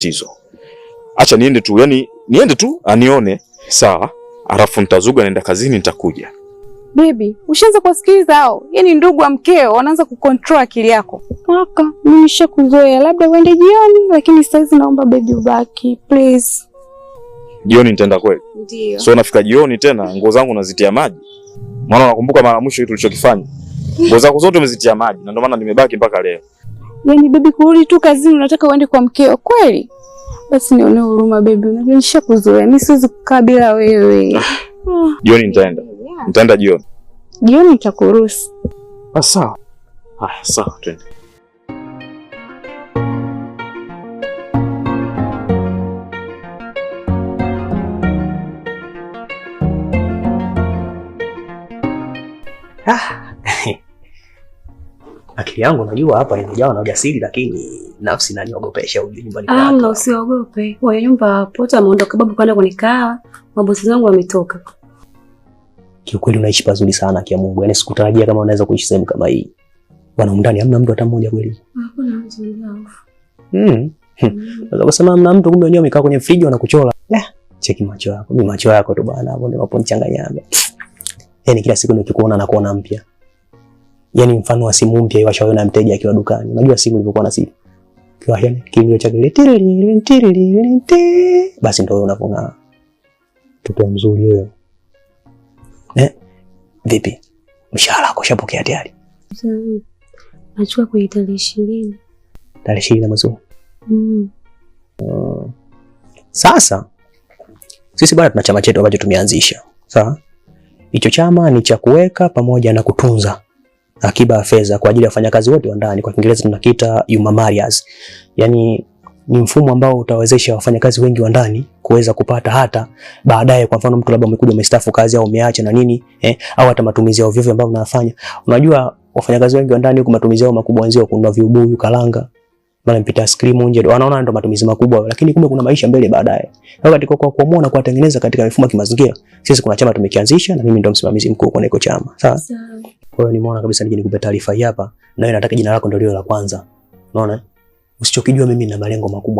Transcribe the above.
tizo. Acha niende tu, yani niende tu anione, sawa? Alafu nitazuga naenda kazini nitakuja. Baby, ushaanza kusikiliza hao? Yaani ndugu wa mkeo wanaanza kucontrol akili yako. Kaka, mimi nishakuzoea, labda uende jioni, lakini sasa naomba baby ubaki, please. Jioni nitaenda kweli? Ndio. So nafika jioni tena nguo zangu nazitia maji. Maana nakumbuka mara mwisho tulichokifanya. Nguo zako zote umezitia maji na ndio maana nimebaki mpaka leo. Yaani baby, kurudi tu kazini unataka uende kwa mkeo kweli? Basi nione huruma baby, unajua nishakuzoea. Mimi siwezi kukaa bila wewe. Jioni nitaenda. Nitaenda jioni. Jioni nitakuruhusu. Sawa. Haya, sawa twende. Akili yangu najua hapa imejawa na ujasiri, lakini nafsi inaniogopesha huko nyumbani kwa. Mna usiogope. Kwa nyumba hapo ameondoka babu kwenda kunikawa. Mabosi zangu wametoka. Kiukweli unaishi pazuri sana kia Mungu. Yaani sikutarajia kama unaweza kuishi sehemu kama hii. Bwana ndani hamna mtu hata mmoja kweli. Hakuna mtu ndani. Unaweza kusema hamna mtu, kumbe wenyewe wamekaa kwenye friji wanakuchora. Cheki macho yako. Mimi macho yako tu bwana, hapo ndio unaponichanganya. Yaani kila siku nikikuona na kuona mpya. Yaani mfano wa simu mpya iwashaona mteja akiwa dukani. Unajua simu ilivyokuwa na simu. Kwa yani kilio cha kile basi ndio unavong'aa. Mtoto mzuri wewe. Vipi? Mshahara wako ushapokea tayari? Nachukua kwa tarehe 20. Tarehe 20 mwezi huu. Sasa sisi bwana tuna chama chetu ambacho tumeanzisha. Sawa? Hicho chama ni cha kuweka pamoja na kutunza akiba ya fedha kwa ajili ya wafanyakazi wote wa ndani. Kwa Kiingereza tunakiita Umamarias. Yaani ni mfumo ambao utawezesha wafanyakazi wengi wa ndani kuweza kupata hata baadaye, kwa mfano mtu labda umekuja umestaafu kazi au umeacha na nini au hata matumizi yao vivyo ambavyo unafanya. Unajua wafanyakazi wengi wa ndani huko matumizi yao makubwa wanzio kununua viubuyu, kalanga, bali mpita screen nje, wanaona ndio matumizi makubwa, lakini kumbe kuna maisha mbele baadaye. Na katika kwa kuamua na kuwatengeneza katika mifumo ya kimazingira, sisi kuna chama tumekianzisha na mimi ndio msimamizi mkuu kwa hiyo chama. Sawa? Kwa hiyo nimeona kabisa nije nikupe taarifa hii hapa, na wewe nataka jina lako ndio liwe la kwanza. Unaona? Usichokijua mimi nina malengo makubwa.